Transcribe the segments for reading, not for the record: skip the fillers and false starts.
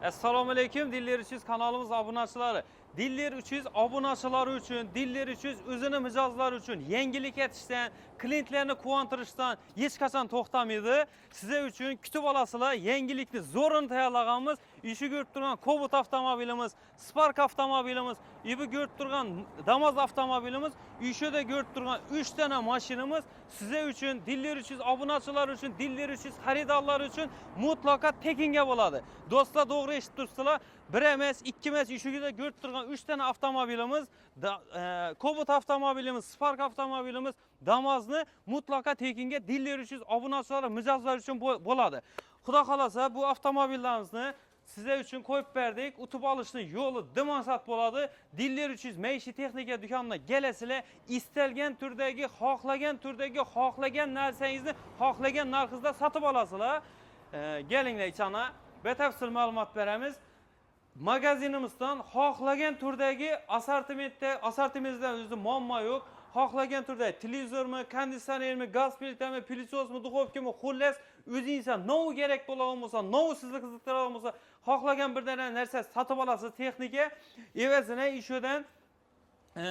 Assalomu alaykum Dillar 300 kanalımız abunachilari. Dillar 300 abunachilari uchun, Dillar 300 o'zini mijozlari uchun yangilik etishdan, klientlarni quvontirishdan hech qachon to'xtamaydi. Sizlar uchun kutib olasizlar, yangilikni zo'rini tayyorlaganmiz. Ishi ko'rib turgan Cobalt avtomobilimiz, Spark avtomobilimiz, ibi ko'rib turgan Damas avtomobilimiz, ishida ko'rib turgan 3 dana mashinamiz sizlar uchun, Dillar 300 abunachilari uchun, Dillar 300 xaridorlar uchun mutlaqo tekinga bo'ladi. Do'stlar, to'g'ri eshitib turibsizlar. Bir emas, ikki emas, ishida ko'rib turgan 3 dana avtomobilimiz, Cobalt avtomobilimiz, Spark avtomobilimiz, Damasni mutlaqo tekinga Dillar 300 abunachilari, mijozlar uchun bo'ladi. Xudo xolasa bu avtomobillarimizni sizlar uchun qo'yib berdik. Utib olishni yo'li dimonsat bo'ladi. Dillar 300 maishiy texnika do'konina kelasizlar, istalgan turdagi, xohlagan narsangizni xohlagan narxda sotib olasizlar. Kelinglar ichana batafsil ma'lumot beramiz. Magazinimizdan xohlagan turdagi assortimentimizdan o'zi muammo yo'q. Xohlagan turdagi televizormi, konditsionermi, gaz plitami, pilichosmi, duxovkami, xullas o'zingizga nov kerak bo'lgan bo'lsa, nov sizni qiziqtirgan bo'lsa, xohlagan bir dana narsa sotib olasiz texnika. Evazini ishidan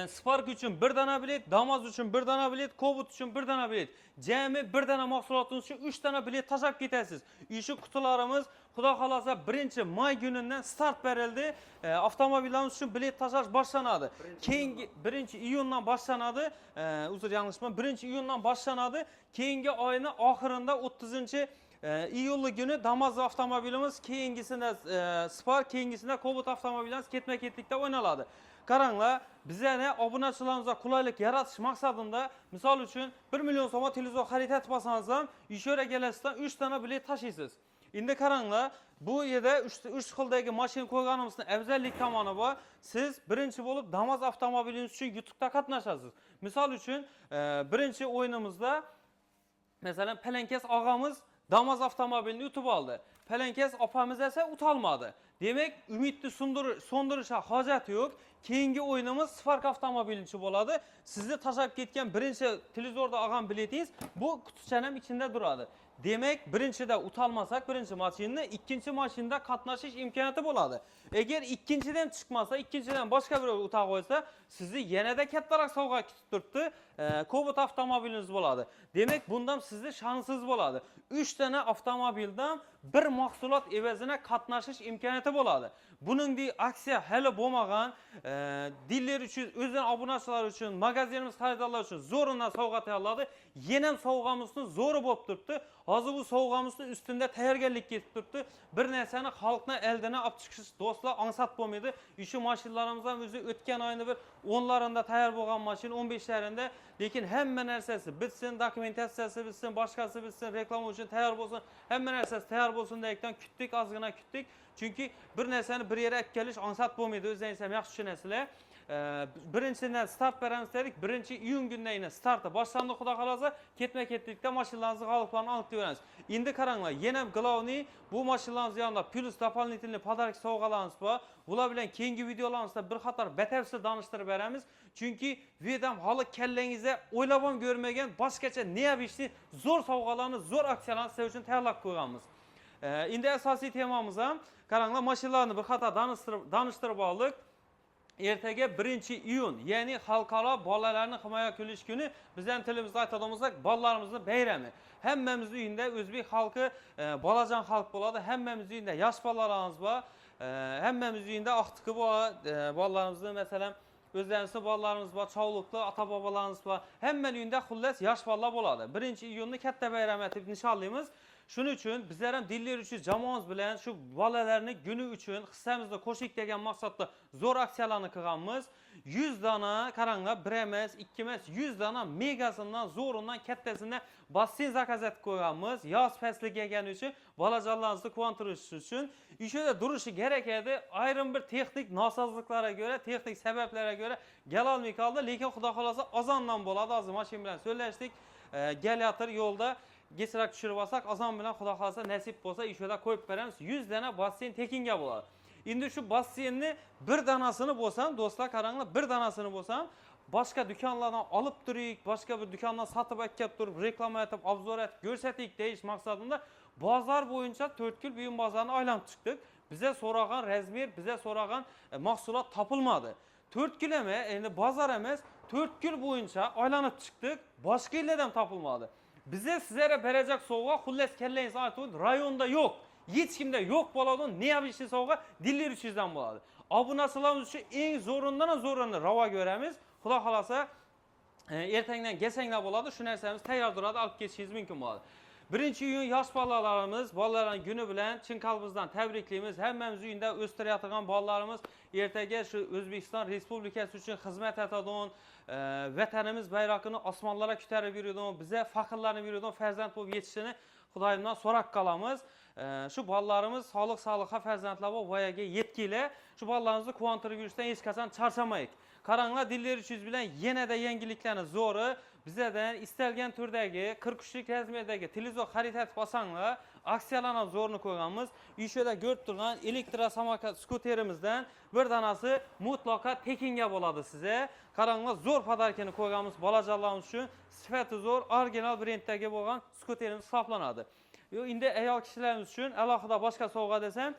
Spark uchun bir dana bilet, Damas uchun bir dana bilet, Cobalt uchun bir dana bilet. Jami bir dana mahsulotimiz uchun 3 dana bilet tashab ketasiz. Ishi qutilarimiz Xudo xolasa 1-may kunidan start berildi. Avtomobillarimiz uchun bilet tashlash boshlanadi. Keyingi 1-iyundan boshlanadi. Uzr, yanglishman. 1-iyundan boshlanadi. Keyingi oyning oxirida 30-iyul kuni Damas avtomobilimiz, keyingisida Spark, keyingisida Cobalt avtomobillarimiz ketma-ketlikda o'ynaladi. Qaranglar, bizlarni obunachilarimizga qulaylik yaratish maqsadida, misol uchun 1 million so'm televizor xarid etib olsangiz ham, ishora kelasizdan 3 dana bilet tashiysiz. Endi qaranglar, bu yerda 3 xildagi mashina qo'yganimizning afzallik tomoni bor. Siz birinchi bo'lib Damas avtomobilingiz uchun YouTube'da qatnashasiz. Misol uchun, birinchi o'yinimizda masalan Palankas og'amiz Damas avtomobilini yutib oldi. Palankas opamiz esa o'tolmadi. Demak, umidni so'ndirishga hojat yo'q. Keyingi o'yinimiz Spark avtomobilinchi bo'ladi. Sizni tashab ketgan birinchi televizorda olgan biletingiz bu qutichaning ichida turadi. Demak, birinchida o'tolmasak, birinchi mashinani, ikkinchi mashinada qatnashish imkoniyati bo'ladi. Agar ikkinchidan chiqmasa, ikkinchidan boshqa birov o'ta qo'ysa, sizni yanada kattaroq sovg'a kutib turibdi. Cobalt avtomobilingiz bo'ladi. Demak, bundan sizni shonsiz bo'ladi. 3 dana avtomobildan bir mahsulot evazina qatnashish imkoniyati bo'ladi. Buningdek aksiya hali bo'lmagan, Dillar 300 o'zining obunachilari uchun, magazinimiz xaridorlar uchun zo'ridan sovg'a tayyorladi. Yana ham sovg'amizni zo'ri bo'lib turibdi. Hozir bu sovg'amizni ustida tayyorgarlik ketib turibdi. Bir narsani xalqning eldiga olib chiqish do'stlar ansat bo'lmaydi. Ishi mashinlarimiz ham o'zi o'tgan oyning bir 10larida tayyor bo'lgan mashina, 15larida, lekin hamma narsasi bitsin, dokumentatsiyasi bitsin, boshqasi bitsin, reklama uchun tayyor bo'lsin, hamma narsasi tayyor bo'lsin degan kutdik, ozgina kutdik. Chunki bir narsani bir yerga olib kelish ansat bo'lmaydi, o'zingiz ham yaxshi tushunasizlar. Birinchidan start beramiz dedik. 1-iyun kunidan starti boshlandi. Xudo xolasa ketma-ketlikda mashinalarimizni g'oliblarini aniqlayveramiz. Endi qaranglar, yana glavniy bu mashinalarimiz yanida plus дополнительный pодарок sovg'alarimiz bor. Bular bilan keyingi videolarimizda bir qator batafsil tanishtirib beramiz. Chunki videom hali kallangizda o'ylab ham ko'rmagan boshqacha neobishli zo'r sovg'alarni, zo'r aksiyalarni sizlar uchun tayyorlab qo'yganmiz. Endi asosiy temamiz ham qaranglar, mashinalarni bir qator tanishtirib oldik. Ertaga 1-iyun, ya'ni xalqaro bolalarni himoya qilish kuni, bizning tilimizda aytadiganimizda bolalarimizni bayrami. Hammamizning uyida o'zbek xalqi bolajon xalq bo'ladi. Hammamizning uyida yosh bolalarimiz bor. Hammamizning uyida oqtiqi bor. Bolalarimizni masalan o'zlarimizning bolalarimiz bor, chovliqli ota-bobolarimiz bor. Hammaning uyida xullas yosh bolalar bo'ladi. 1-iyunni katta bayram etib nishonlaymiz. Shuning uchun bizlar ham Dillar 300 jamoamiz bilan shu bolalarning kuni uchun hissamizni qo'shik degan maqsadda zo'r aksiyalarni qilganmiz. 100 dona, qaranglar, 1 emas, 2 emas, 100 dona megasidan, zo'ridan, kattasidan basseyn zakaz etib qo'yganmiz. Yoz fasli kelgani uchun bolajonlarimizni quvontirish uchun ishida turishi kerak edi. Ayrim bir texnik nosozliklarga ko'ra, texnik sabablarga ko'ra kelolmay qoldi, lekin xudo xolasa azondan bo'ladi. Hozir mashina bilan so'zlashdik. Gelator yo'lda kechroq tushirib olsak, azon bilan xudo xolasa nasib bo'lsa ishida qo'yib beramiz. 100 dana basseyn tekinga bo'ladi. Endi shu basseynni bir danasini bo'lsam, do'stlar qaranglar, bir danasini bo'lsam, boshqa do'konlardan olib turing, boshqa bir do'kondan sotib olib turib, reklama etib, obzor etib ko'rsatik deyish maqsadida bozor bo'yicha 4 yil buyum bozorini aylanib chiqdik. Bize soragan razmer, bize soragan mahsulat tapılmadı. 4 gün endi bazar emas, 4 gün boyunca aylanıp çıktık. Başka illerden tapılmadı. Bize sizlere verecek soğuğa hulles kelleyiz aytın rayonda yok. Hiç kimde yok boladı. Ne yapışın soğuğa? Diller 300'den boladı. Abunaçılarımız için en zorundan rava göremiz. Xuda xalasa ertengden geçengden boladı. Şu nersemiz tekrar durada alıp geçişiniz mümkün boladı. 1 iyun yaş balalarımız, balaların günü bilen Çin kalbimizden tebrikliyimiz. Hemmemiz uyunda östürüyatırgan balalarımız ertege şu Özbekistan Respublikası için hizmet etadığın, vatanımız bayrağını asmanlara kütərib yürüdün, bize fakirlerini yürüdün, ferzent bulup yetişini Xudayımdan sorak kalamız. Şu balalarımız sağlığa ferzentler bu vayaga yetkiyle şu balalarımızı kuvantırı yürüyüşten hiç kaçan çarşamayık. Karanlığa dilleri 300 bilen yine de yengiliklerini zoru bizeden istelgen türdeki 43'lük razmerdeki televizyon haritat basanla aksiyalanan zorunu koyganımız işöde görüp durgan elektrosamokat skuterimizden bir danası mutlaka tekinge boladı size. Karanlığa zor padarkeni koyganımız balacalarımız için sıfatı zor orijinal brenddeki boğan skuterimiz saplanadı. İndi ayol kişilerimiz için alakada başka soğuğa desem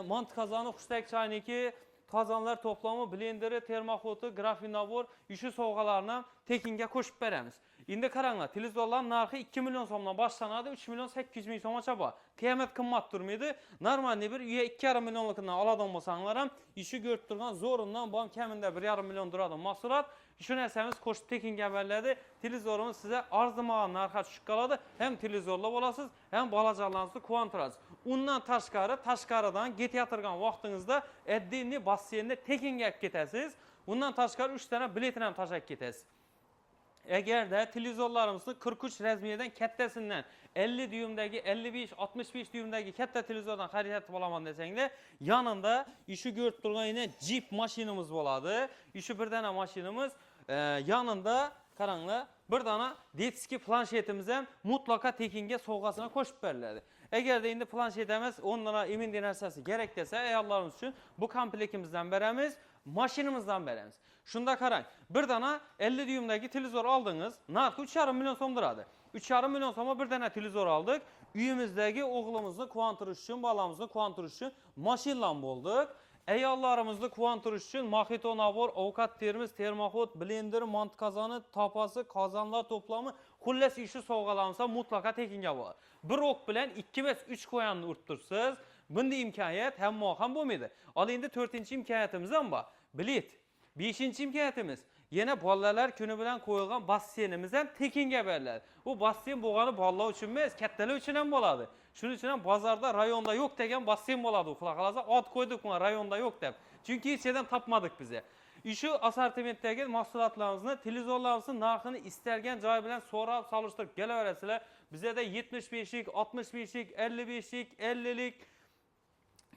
mant kazanı kuştak çayniki kazanlar toplamı, blenderi, termoxotu, grafin nabor, işi soğuğalarına tekinge koşup veremiz. İndi karanlar, televizorların narxı 2 milyon somdan başlanadı, 3 milyon 800 bin soma çaba. Kıyamet kımmat durmaydı. Normalde bir üye 2,5 milyonlukundan aladan olsanlar işi görüp durgan zorundan bu keminde 1,5 milyon duradan mahsulat. Şu nersemiz koşup tekinge verledi. Televizorumuz size arzımağın narxa düşük kaladı. Hem televizorla olasınız, hem balacalarınızı kuantırasınız. Ondan taşkarıdan get yatırgan vaxtınızda eddini basiyende tekinge getəsiniz. Bundan taşkarı 3 tane biletin hem taşak getəsiniz. Eğer de televizorlarımızı 43 razmerden kettesinden 50 düğümdeki 55-65 düğümdeki kette televizordan haritat bolaman desengler yanında işi görüp durgan yine Jeep maşinimiz boladı. İşi bir tane maşinimiz yanında karanlığa bir tane detski planşetimize mutlaka tekinge soğuğasına koşup verildi. Eğer de indi planşetimiz onlara emin denersesi gerek dese ayarlarımız için bu komplekimizden beremiz, maşinimizden beremiz. Şunda karang, bir tane 50 düğümdeki televizor aldınız, narxı 3,5 milyon som duradı. 3,5 milyon soma bir tane televizor aldık. Üyümüzdeki oğlumuzni kuvantırış için, balamızı kuvantırış için maşinla bulduk. Ayollarımızı kuvantırış için maxito nabor, avukat terimiz, termoxot, blender, mant kazanı, tapası, kazanlar toplamı, xullas işi soğuğalarımızda mutlaka tekinge var. Bir ok bilen 2-3 koyanını urttursiz, bunda imkaniyet hem muham bo'lmaydi. Al endi 4-chi imkoniyatimiz ham bor. Bilet. 5-chi imkoniyatimiz yine bolalar kuni bilan qo'yilgan basseynimiz ham tekinga beriladi. Bu basseyn bo'lgani bolalar uchun emas, kattalar uchun ham bo'ladi. Shuning uchun ham bozorda rayonda yo'q degan basseyn bo'ladi. Xudo xolasa ot qo'ydik buna rayonda yo'q deb. Chunki hech yerdan topmadik bize. Shu assortimentdagi mahsulotlarimizni, televizorlarimizning narxini istalgan joy bilan so'rab, solishtirib kelaverasizlar. Bizda 75lik, 65lik, 55lik, 50lik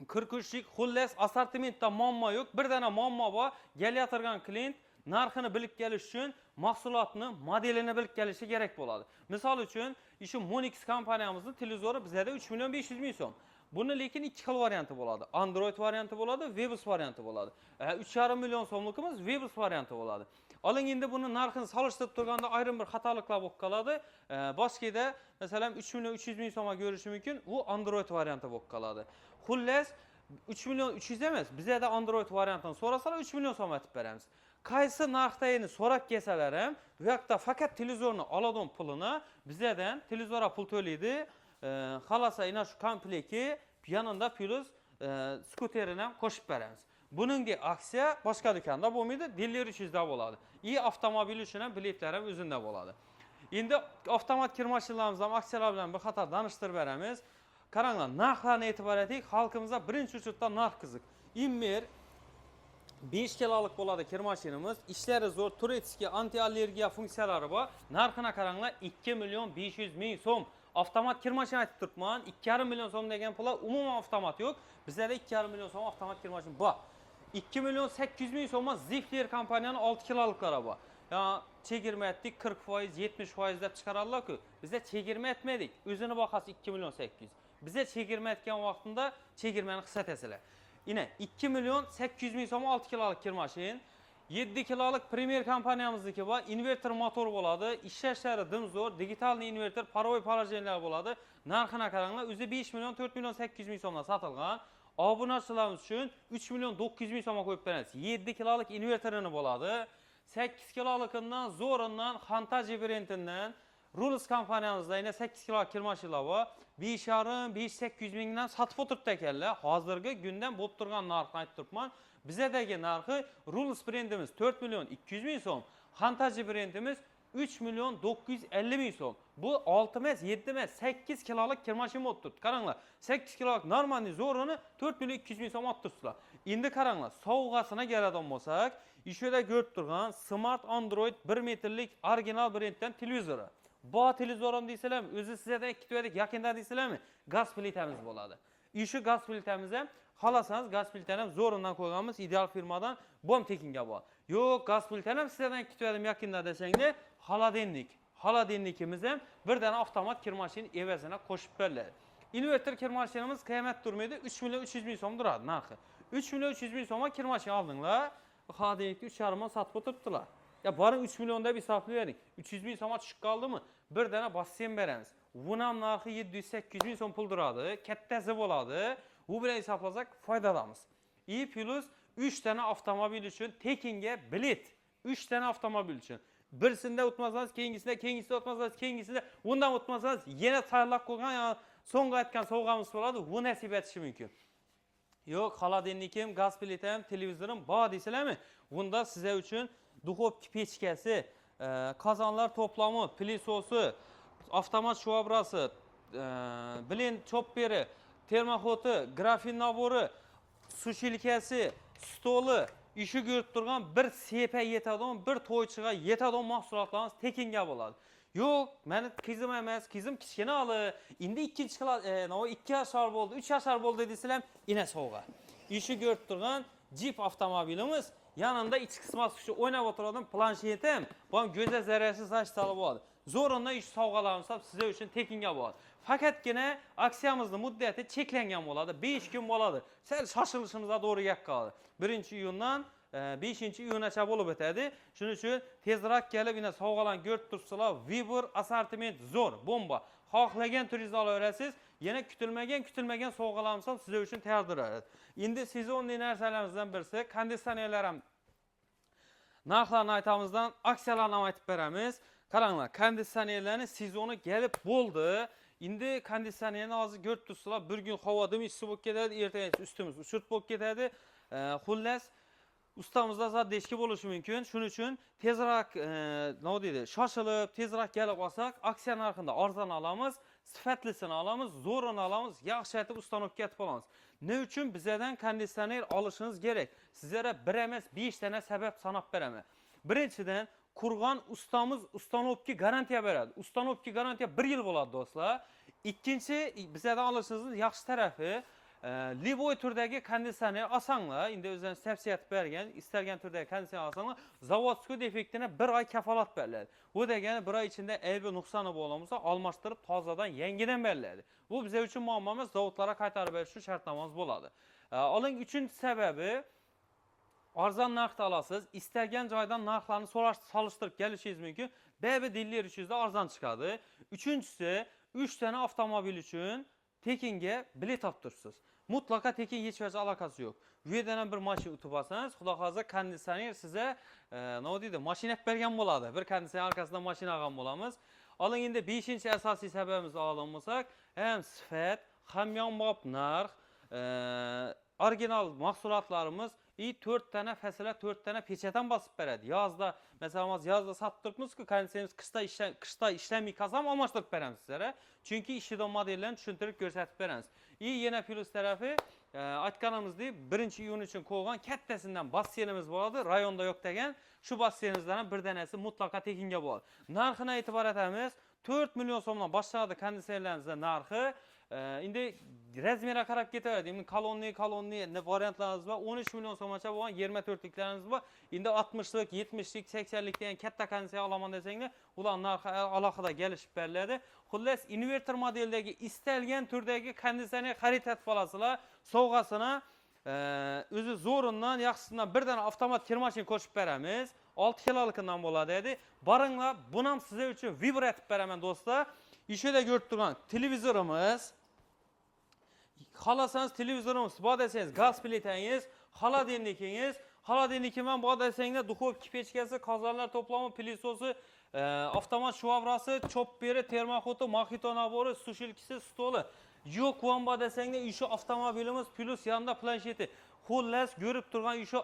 43'lik xullas assortimentda muammo yo'q. Bir dana muammo bor. Kelayotgan klient narxini bilib kelish uchun mahsulotni, modelini bilib kelishi kerak bo'ladi. Misol uchun, shu Monix kompaniyamizning televizori bizda 3 milyon 500 ming so'm. Buni lekin 2 xil varianti bo'ladi. Android varianti bo'ladi, Webus varianti bo'ladi. 3,5 milyon so'mligimiz Webus varianti bo'ladi. Oling endi buni narxini solishtirib turganda ayrim bir xatoliklar bo'lib qoladi. Boshqada, masalan, 3 milyon 300 ming so'mga ko'rishi mumkin, u Android varianti bo'lib qoladi. Xullas 3 milyon 300 emas, bizda Android variantini so'rasalar 3 milyon so'm aytib beramiz. Qaysi narxdagini so'rab kelsalar ham, bu yoqda faqat televizorni oladigan pulini bizdan televizorga pul to'laydi. Xalasa ina shu komplekti yanında plus skuterini ham qo'shib beramiz. Buningdek aksiya boshqa do'konda bo'lmaydi, Diller 300da bo'ladi. Avtomobil uchun ham biletlar ham o'zida bo'ladi. Endi avtomat kir mashinalarimizda ham aksiyalar bilan bir qator tanishtirib beramiz. Qaranglar, narxlarni e'tibor eting, xalqimizda birinchi uchurda narx qiziq. Immer 5 kiloluk bo'ladi kir mashinamiz, ishlari zo'r, turetskiy anti-allergiya funksiyalari bor. Narxini qaranglar, 2 milyon 500 ming so'm. Avtomat kir mashina aytib turibman, 2,5 milyon so'm degan pullar umuman avtomat yo'q. Bizda 2,5 milyon so'm avtomat kir mashina bor. 2 milyon 800 ming so'mga Zifler kompaniyaning 6 kiloluklari bor. Ya chegirma etdik 40%, 70% deb chiqaradilar-ku. Bizda chegirma etmadik. O'zini bahasi 2 milyon 800. Bize çekirme etken vaqtında çekirmeni qısa təsilər. Yine 2 milyon 800 ming so'm 6 kiloluk kir mashin. 7 kiloluk Premier kompaniyamizniki bor, inverter motor bo'ladi, ishlashlari dim zo'r, digital inverter, parovoy poложениялар bo'ladi. Narxini qaranglar, o'zi 5 milyon 4 milyon 800 ming so'mdan sotilgan. obunachilarimiz uchun 3 million 900 ming so'mga qo'yib beramiz. 7 kilolik inverterini bo'ladi. 8 kilolikidan zo'rindan Hantaji brendidan Rulus kompaniyamizda yana 8 kilo kirmashinglar bor. 5,5-800 mingdan sotib o'tiribdi ekanlar. Hozirgi kundan bo'lib turgan narxni aytib turibman. Bizdagi narxi Rulus brendimiz 4 million 200 ming so'm, Hantaji brendimiz 3 million 950 ming so'm. Bu 6 emas, 7 emas, 8 kilolik kirmashim olib turibdi. Qaranglar, 8 kilolik normalniy zo'rini 4 million 200 ming so'm olib turibsizlar. Endi qaranglar, sovg'asini keladigan bo'lsak, ishida ko'rib turgan Smart Android 1 metrlik original brenddan televizori. Bu televizorim deysizlarmi, o'zi sizlardan ikkita verdik, yaqinda deysizlarmi? Gaz plitamiz bo'ladi. Shu gaz plitamiz ham xolasangiz gaz plitani ham zo'rindan qo'yganmiz, ideal firmadan bom tekinga bor. Yo'q, gaz plitani ham sizlardan ikkita verdim yaqinda desangda, xolodilnik. Xolodilnikimiz ham bir dana avtomat kir mashin evazini qo'shib beriladi. Inverter kir mashinamiz qiymat turmaydi, 3 million 300 ming so'm turadi narxi. 3 million 300 ming so'mga kir mashin oldinglar, xolodilnikni 3,5 ming sotib o'tiribdilar. Ya boring 3 million deb hisoblayvering. 300 ming so'mga tushib qoldimi? Bir dana basseyn beramiz. Bunam narxi 700-800 ming so'm pul turadi, kattasi bo'ladi. Bu bilan hisoblasak foydalamiz. Plus 3 dana avtomobil uchun tekinga bilet. 3 dana avtomobil uchun. Birsinde o'tmasangiz, keyingisida o'tmasangiz, keyingisida undan o'tmasangiz, yana tayyorlab qo'ygan, so'ngga aytgan sovg'amiz bo'ladi, bu nasib etishi mumkin. Yo'q, xolodilnikim, gaz plitam, televizorim bor deysizlarmi? Bunda sizlar uchun duxovka pechkasi, qozonlar to'plami, pilisosi, avtomat shovrasi, blend chopperi, termoxoti, grafin nabori, sushilkasi, stoli, ishi ko'rib turgan bir sepa yetadigan, bir to'ychiga yetadigan mahsulotlarimiz tekinga bo'ladi. Yo'q, meni qizim emas, qizim kichkina oli, endi 2 yoshar bo'ldi, 3 yoshar bo'ldi desizlar, ina sovg'a. Ishi ko'rib turgan Jeep avtomobilimiz, yanında iç qismasi shu o'ynab o'tiradigan planshetim, bu ham go'zal zararsiz sachtalib bo'ladi. Zo'rindan ish sovg'alarimiz ham sizlar uchun tekinga bo'ladi. Faqatgina aksiyamizning muddati cheklangan bo'ladi, 5 kun bo'ladi. Sal shoshilishimizga to'g'ri qoldi. 1-iyundan 5-iyungacha bo'lib o'tadi. Shuning uchun tezroq kelib, ina sovg'alarni ko'rib turibsizlar. Vibur assortiment zo'r, bomba. Xohlagan turingizni olaverasiz. Yana kutilmagan sovg'alarimiz ham sizlar uchun tayyorlanadi. Endi sezonli narsalarimizdan birisi konditsionerlar ham narxlarni aytamizdan aksiyalarni ham aytib beramiz. Qaranglar, konditsionerlarning sezoni kelib bo'ldi. Endi konditsionerni hozir ko'rib turibsizlar, bir kun havoda issiq bo'lib ketadi, ertaga ustimiz uchirib bo'lib ketadi. Xullas, ustamizda zaddeshki bo'lishi mumkin. Shuning uchun tezroq, nima deydi, shoshilib, tezroq kelib olsak, aksiya narxida arzon olamiz, sifatlisini olamiz, zo'rini olamiz, yaxshi aytib ustanovga ketib olamiz. Ne uchun bizlardan konditsioner olishingiz kerak? Sizlarga bir emas, 5 dana sabab sanab beraman. Birinchidan, qurgan ustamiz ustanovga garantiya beradi. Ustanovga garantiya 1 yil bo'ladi do'stlar. Ikkinchi, bizlardan olishingiz yaxshi tarafi, Liboy turdagi konditsioner olsanglar, endi o'zlaringiz tavsiya etib bergan, istalgan turdagi konditsioner olsanglar, zavodskiy defektini 1 oy kafolat beriladi. Bu degani 1 oy ichida aybi nuqsoni bo'lmasa, almashtirib tozadan yangidan beriladi. Bu bizlar uchun muammo emas, zavodlarga qaytarib berish uchun shartnomamiz bo'ladi. Oling, uchinchi sababi, arzon narxda olasiz, istalgan joydan narxlarni solishtirib kelishingiz mumkin. Ba'zi dillar uchun arzon chiqadi. Uchinchisi, 3 dana avtomobil uchun tekinga bilet olib turibsiz. Mutlaka tekin hech qanday aloqasi yo'q. Bu yerdan bir mashina utib olsangiz, xudo xolasa konditsioner sizga nima deydi, mashina bergan bo'ladi. Bir konditsioner orqasidan mashina olgan bo'lamiz. Oling, endi 5-asosiy sababimiz olgan bo'lsak, ham sifat, ham yonbob narx, original mahsulotlarimiz 4 dana fasla 4 dana pechatan bosib beradi. Yozda, masalan, yozda sotib turibmiz-ku, konditsionerimiz qishda ishlamay qolsam almashtirib beramiz sizlarga. Chunki ishidon modellarni tushuntirib ko'rsatib beramiz. Yana plus tarafi, aytganimizdek 1-iyun uchun qo'ygan kattasidan basseynimiz bo'ladi, rayonda yo'q degan. Shu basseynimizdan bir danasi mutlaqo tekinga bo'ladi. Narxini e'tibor etamiz. 4 million so'mdan boshlanadi konditsionerlarimizning narxi. Endi razmeriga qarab ketaveradi. Endi kolonni variantlarimiz bor. 13 million so'mgacha bo'lgan 24liklarimiz bor. Endi 60lik, 70lik, 80lik degan katta konditsioner olaman desanglar, ular narxi alohida kelishib beriladi. Xullas, inverter modeldagi istalgan turdagi konditsioner xarid etib olasizlar. Sovg'asini o'zi zo'rindan, yaxshisidan bir dana avtomat kir mashin qo'shib beramiz. 6 kilolikidan bo'ladi edi. Boringlar, buni ham sizlar uchun vibratib beraman do'stlar. Ishida ko'rib turgan televizorimiz, Xalasanız televizorimiz, bu desangiz gaz plitangiz, xolodilnikingiz, xolodilniki bilan bu desangizda duxovka pechkasi, qozonlar to'plami, pilisosi, avtomat shvabrasi, chopperi, termoxoti, maxito nabori, sushilkisi, stoli. Yo'q, bu desangda shu avtomobilimiz plus yanında plansheti. Xullas ko'rib turgan shu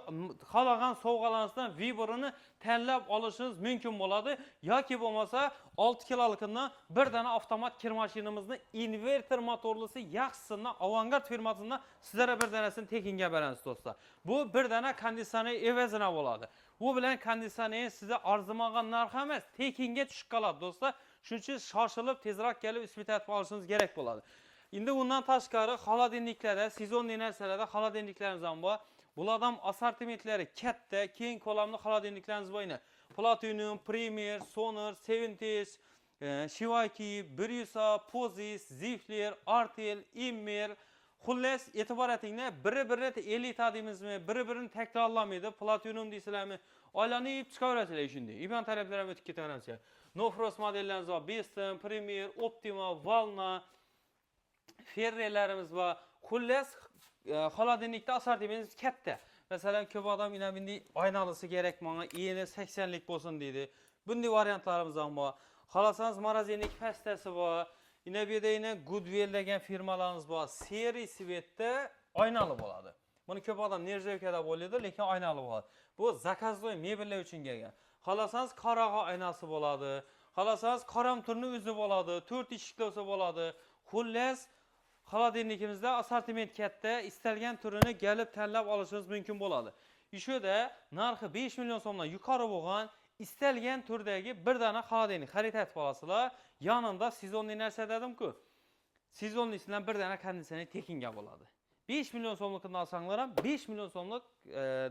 xalagan sovg'alaringizdan viborini tanlab olishingiz mumkin bo'ladi yoki bo'lmasa 6 kilolikidan bir dana avtomat kir mashinamizni inverter motorlisi yaxshisidan Avangard firmasidan sizlarga bir danasini tekinga beramiz do'stlar. Bu bir dana konditsioner evazina bo'ladi. Bu bilan konditsioner sizga arzimagan narx emas, tekinga tushib qoladi do'stlar. Shuning uchun shoshilib tezroq kelib isbotlatib olishingiz kerak bo'ladi. Endi undan tashqari xolodilniklarda, sezonli narsalarda xolodilniklarimiz ham bor. Bulardan assortimentlari katta, keng ko'lamli xolodilniklarimiz bor. Platinum, Premier, Sonor, 70, Shivaki, Bryusa, Pozis, Zifler, Artel, Immer. Xullas, e'tibor etinglar, biri-birini elita deymizmi, biri-birini takrorlamaydi. Platinum deysizlarmi? Aylanib chiqaverasizlar shunday. Iban talablar ham o'tib ketaverasiz. Nofros modellarimiz bor. Beston, Premier, Optima, Valna, Ferrelerimiz var. Xullas, xolodilnikda assortimentimiz katta. Masalan, ko'p odam ina bunday aynalısı gerek bana, eni 80lik bo'lsin deydi. Bunday variantlarimiz ham bor. Xolasangiz morozinnik pastasi bor. Ina bu yerda ina Goodwill degan firmalarimiz bor. Seri svetda aynalı bo'ladi. Buni ko'p odam nerjevkada bo'ladi, lekin aynalı bo'ladi. Bu zakazdoy mebellar uchun kelgan. Xolasangiz qarag'a aynasi bo'ladi. Xolasangiz qaram turni o'zi bo'ladi, 4 eshikli bo'lsa bo'ladi. Xullas, xolodilnikimizda assortiment katta, istalgan turini kelib tanlab olishingiz mumkin bo'ladi. Ishida narxi 5 million so'mdan yuqori bo'lgan istalgan turdagi bir dana xolodilnik xarid etib olasizlar. Yanında sezonli narsa dedim-ku. Sezonlisidan bir dana konditsioner tekinga bo'ladi. 5 million so'mlikni olsanglar ham 5 million so'mlik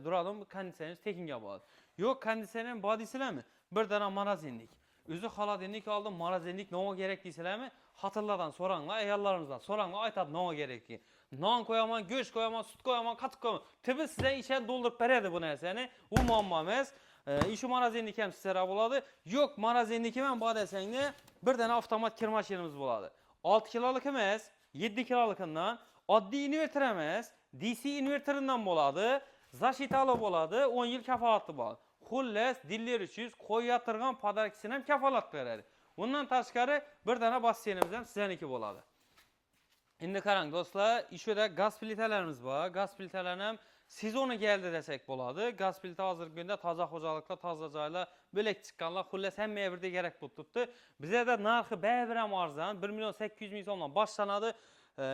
duradi bu konditsioner tekinga bo'ladi. Yo'q, konditsioner bor deysizlarmi? Bir dana morozinnik. O'zi xolodilnik oldim, morozinnik nima kerak deysizlarmi? Hatırlardan so'ranglar, ayollarımızdan so'ranglar, aytadi nima kerakki. Non qo'yaman, go'sht qo'yaman, sut qo'yaman, qatiq qo'yaman. Tibi sizlar ichini to'ldirib beradi bu narsani. U muammo emas. Shu morozinnik ham sizlarga bo'ladi. Yo'q, morozinnik ham bor desanglar, bir dana avtomat kir mashinamiz bo'ladi. 6 kilolik emas, 7 kilolikidan oddiy inverter emas, DC inverteridan bo'ladi. Zashitali bo'ladi, 10 yil kafolatli bo'ladi. Xullas, diller uchun qo'yattirgan podarkisini ham kafolat beradi. Bundan tashqari bir dana basseynimiz ham sizlarniki bo'ladi. Endi qarang do'stlar, ishida gaz plitalarimiz bor. Gaz plitalarni ham sezoni keldi desak bo'ladi. Gaz plita hozirgi kunda toza xo'jaliklar, toza joylar, bo'lak chiqqanlar, xullas hamma yerda kerak bo'lib turibdi. Bizda narxi baribir ham arzon, 1 million 800 ming so'mdan boshlanadi.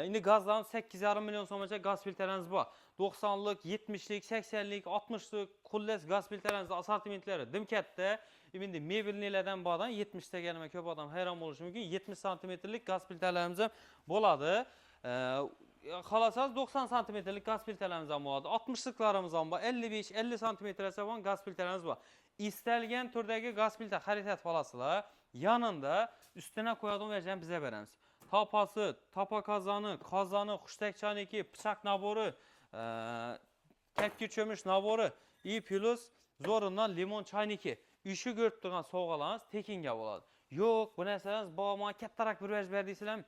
Endi gazdan 8,5 million so'mgacha gaz plitalarimiz bor. 90lik, 70lik, 80lik, 60lik xullas gaz plitalarimiz assortimentlari dim katta. Endi mebelnilardan bordan 70 deganima ko'p odam hayron bo'lishi mumkin. 70 santimetrlik gaz plitalarimiz ham bo'ladi. Xolasangiz 90 santimetrlik gaz plitalarimiz ham bo'ladi. 60liklarimiz ham bor. 55-50 santimetrgacha bo'lgan gaz plitalarimiz bor. Istalgan turdagi gaz plita xarid etib olasizlar. Yanında üstüne qo'yadigan verjan bizga beramiz. Tapası, tapa qozoni, xushtak chaniki, pichoq nabori, tepki cho'mish nabori, plus zo'rindan limon chayniki. Işi ko'rib turgan sovg'alarimiz tekinga bo'ladi. Yo'q, bu narsalarimiz bo'ma kattaroq bir verj berdiysizlarmi?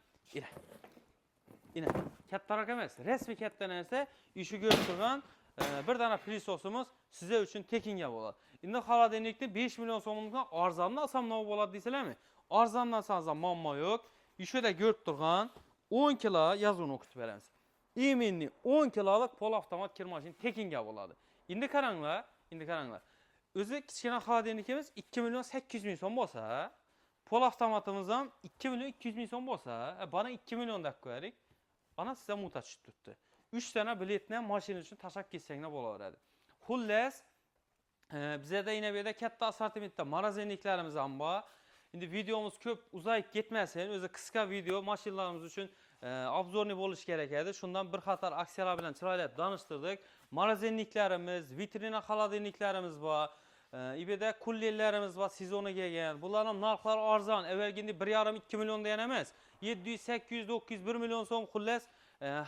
Ina, kattaroq emas, rasmiy katta narsa, ishi ko'rib turgan bir dana plisosimiz sizlar uchun tekinga bo'ladi. Endi xolodilnikni 5 million so'mdan arzondan olsam nima bo'ladi deysizlarmi? Arzondan olsangiz ham muammo yo'q. Ishida ko'rib turgan 10 kilo yozuvni o'qitib beramiz. Iminni 10 kilolik pol avtomat kir mashin tekinga bo'ladi. Endi qaranglar. O'zi kichkina xolodilnikimiz 2 million 800 ming so'm bo'lsa, pol avtomatimiz ham 2 million 200 ming so'm bo'lsa, bana 2 million deb qo'yaylik. Ana sizga muta tushib turibdi. 3 dana biletni ham mashina uchun tashab ketsanglar bo'laveradi. Xullas, bizda yana bu yerda katta assortimentda morozinniklarimiz ham bor. Endi videomuz ko'p uzayib ketmasin, o'zi qisqa video mashinalarimiz uchun obzorni bo'lishi kerak edi. Shundan bir qator aksiyalar bilan chiroyli tanishtirdik. Morozinniklarimiz, vitrina xolodilniklarimiz bor. İbida kullelerimiz var, sezonu kelgan. Bularning narxlari arzon. Avvalgindi 1,5-2 million degan emas. 700, 800, 900, 1 million so'm xullas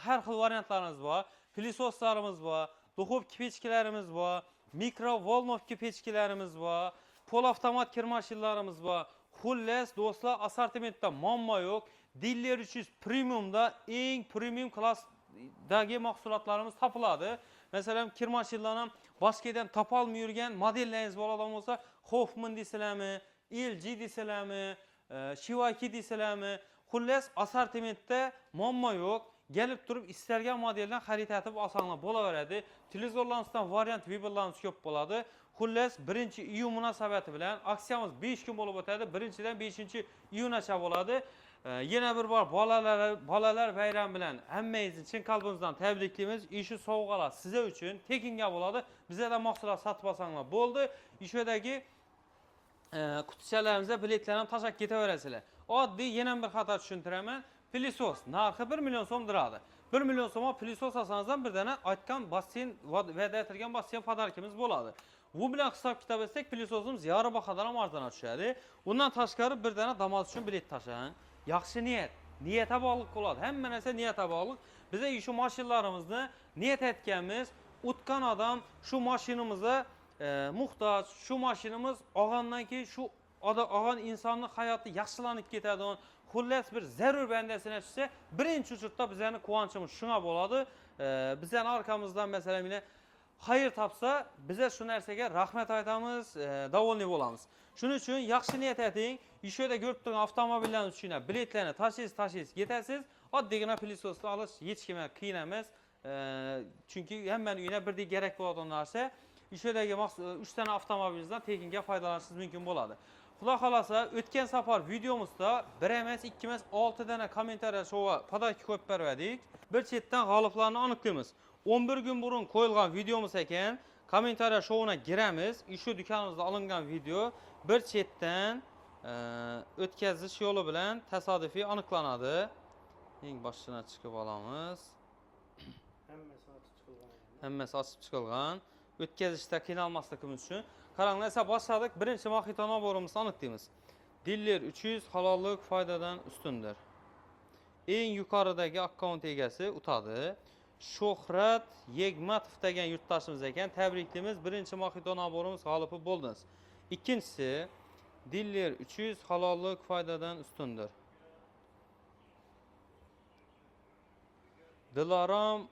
har xil variantlarimiz bor. Plisoslarimiz bor, duxovka pechkilarimiz bor, mikrovolnovka pechkilarimiz bor, pol avtomat kir mashinlarimiz bor. Xullas do'stlar, assortimentda muammo yo'q. Diller 300 premiumda eng premium klass dagi mahsulotlarimiz topiladi. Masalan, kir mashinlarni boshqadan topolmay yurgan modellaringiz bo'ladigan bo'lsa, Hoffman deysizlarmi, LG deysizlarmi, Shivaki deysizlarmi, xullas assortimentda muammo yo'q. Gelib turib istalgan modeldan xarid etib osonlab bo'laveradi. Televizorlarimizdan variant viberlarimiz ko'p bo'ladi. Xullas 1-iyun munosabati bilan aksiyamiz 5 kun bo'lib o'tadi. 1-dan 5-iyungacha bo'ladi. Yana bir bor bolalar bayrami bilan hammangizni chin qalbimizdan tabriklaymiz. Shu sovg'alar sizlar uchun tekinga bo'ladi. Bizlardan mahsulot sotib olsanglar bo'ldi. Ishadagi qutichalarimizda biletlarni tashab ketaverasizlar. Oddiy yana bir xato tushuntiraman. Pilisos narxi 1 million so'm turadi. 1 million so'mga pilisos olsangizdan bir dana aytgan basseyn va'da etilgan basseyn podarkimiz bo'ladi. Bu bilan hisob kitob etsak, pilisosimiz yarı bahodan ham arzon tushadi. Undan tashqari bir dana damoz uchun bilet tashlang. Yaxshi niyatga bog'liq bo'ladi. Hamma narsa niyatga bog'liq. Biza shu mashinlarimizni niyat etganmiz, o'tgan odam shu mashinamizga muhtoj, shu mashinamiz olgandan keyin shu olgan insonning hayoti yaxshilanib ketadi. Xullas bir zarur bandasini tushsa, birinchi uchurtda bizlarning quvonchimiz shunga bo'ladi. Bizlarning orqamizdan masalan meni xayr topsa, biza shu narsaga rahmat aytamiz, davolni bo'lamiz. Shuning uchun yaxshi niyat eting. Ishda ko'rib turgan avtomobillarni uchun biletlarni tashingiz, yetasiz. Oddiygina pilisosni olish hech kimga qiyin emas. Chunki hammaning uyida birdek kerak bo'ladigan narsa. Ishdagi 3 dana avtomobilingizdan tekinga foydalanishingiz mumkin bo'ladi. Xudo xolasa o'tgan safar videomizda 1 emas, 2 emas, 6 dana kommentariya shova podarka qo'yib berdik. Bir chetdan g'oliblarni aniqlaymiz. 11 kun burun qo'yilgan videomiz ekan, kommentariya shovuna giramiz. Shu do'konimizda olingan video bir chetdan o'tkazish yo'li bilan tasodifiy aniqlanadi. Eng boshdan chiqib olamiz. Hammasi ochib chiqilgan. O'tkazishda qiynalmasligimiz uchun. Qaranglar, esa boshladik. Birinchi Maxito naborimizni aniqlaymiz. Dillar 300 halollik foydadan ustundir. Eng yuqoridagi akkaunt egasi o'tadi. Shuhrat Yegmatov degan yurtdoshimiz ekan. Tabriklaymiz. Birinchi Maxito naborimiz g'olibi bo'ldingiz. Ikkinchisi Dillar 300 halollik foydadan ustundir. Dilorom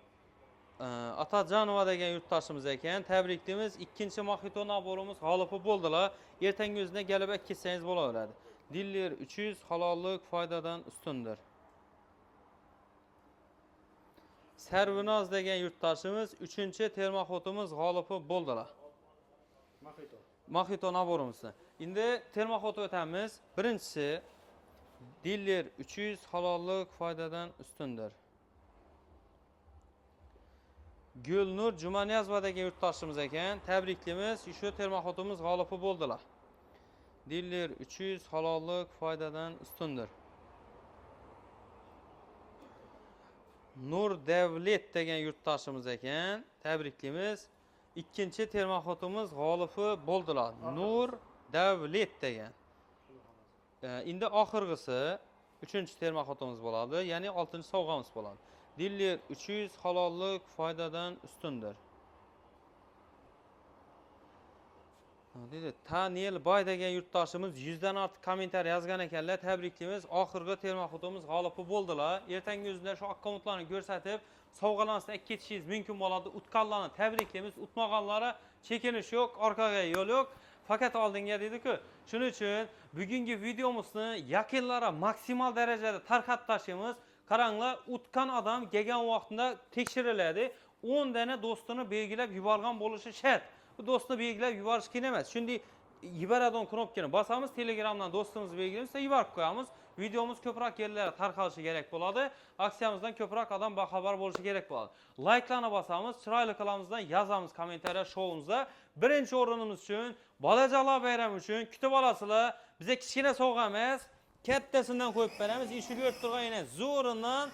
Atajanova degan yurtdoshimiz ekan. Tabriklaymiz. Ikkinchi Maxito naborimiz g'olibi bo'ldilar. Ertangi o'zida kelib ketsangiz bo'laveradi. Dillar 300 halollik foydadan ustundir. Sarvinoz degan yurtdoshimiz 3-termoxotimiz g'olibi bo'ldilar. Maxito naborimizni. Endi termoxot o'tamiz. Birinchisi Dillar 300 halollik foydadan ustundir. Gulnur Jumaniyazova degan yurtdoshimiz ekan. Tabriklaymiz. Shu termoxotimiz g'olibi bo'ldilar. Dillar 300 halollik foydadan ustundir. Nur Davlet degan yurtdoshimiz ekan. Tabriklaymiz. Ikkinchi termoxotimiz g'olibi bo'ldilar. Nur Davlet degan. Endi oxirgisi 3-termoxotimiz bo'ladi, ya'ni 6-sovg'amiz bo'ladi. Dillar 300 halollik foydadan ustundir. Dedi, Tanil Boy degan yurtdoshimiz 100 dan ortiq kommentariy yozgan ekanlar. Tabriklaymiz. Oxirgi termoxotimiz g'olibi bo'ldilar. Ertangi o'zida shu akkauntlarni ko'rsatib, sovg'alarni ketishingiz mumkin bo'ladi. Utganlarni tabriklaymiz. Utmaganlari chekinish yo'q, orqaga yo'l yo'q. Faqat oldinga dedi-ku. Shuning uchun bugungi videomizni yaqinlara maksimal darajada tarqatib tashlaymiz. Qaranglar, utgan odam kelgan vaqtida tekshiriladi. 10 dana do'stini belgilab yuborgan bo'lishi shart. Bu do'stni belgilab yuborish qiyin emas. Shunday yuboradigan knopkani bosamiz, Telegramdan do'stimizni belgilaymiz, yuborib qo'yamiz. Videomiz ko'proq yerlarga tarqalishi kerak bo'ladi. Aksiyamizdan ko'proq odam baxabar bo'lishi kerak bo'ladi. Like'larni bosamiz, chiroyli qilamizdan yozamiz kommentariya showimizda. Birinchi o'rinimiz uchun, bolajonlar bayrami uchun kutib olasizlar. Bizga kichkina sovg'a emas, kattasidan qo'yib beramiz. Ishni ko'rib turgan yana zo'ridan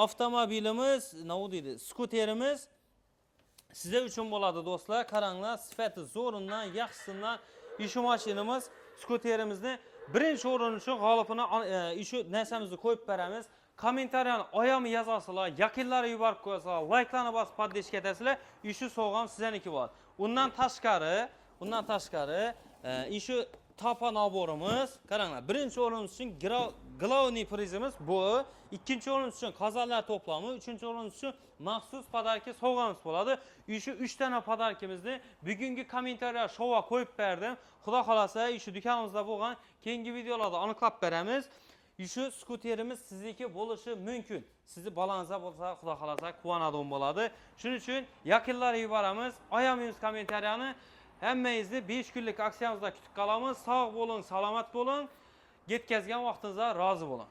avtomobilimiz, nima deydi, skuterimiz sizlar uchun bo'ladi do'stlar. Qaranglar, sifati zo'ridan, yaxshisidan shu mashinamiz, skuterimizni birinchi o'rin uchun g'olibini shu narsamizni qo'yib beramiz. Kommentariyani oyami yozasizlar, yaqinlari yuborib qo'yasizlar, like'larni bosib podдержка etasizlar. Shu sovg'am sizlarniki bo'ladi. Undan tashqari shu topa naborimiz, qaranglar, birinchi o'rinimiz uchun Glavniy prizimiz bu. İkinci o'rin uchun qozonlar to'plami, uchinchi o'rin uchun maxsus podarka sovg'amiz bo'ladi. Shu 3 dona podarkamizni bugungi kommentariya shouga qo'yib berdim. Xudo xolasa, shu do'konimizda bo'lgan keyingi videolarda aniqlab beramiz. Shu skuterimiz sizniki bo'lishi mumkin. Sizni balangizda bo'lsa, xudo xolasa quvonadigan bo'ladi. Shuning uchun yaqinlarga yuboramiz. Ayamaymiz kommentariyani. Hammangizni 5 kunlik aksiyamizda kutib qolamiz. Sog' bo'ling, salomat bo'ling. Yetkazgan vaqtingizda rozi bo'ling.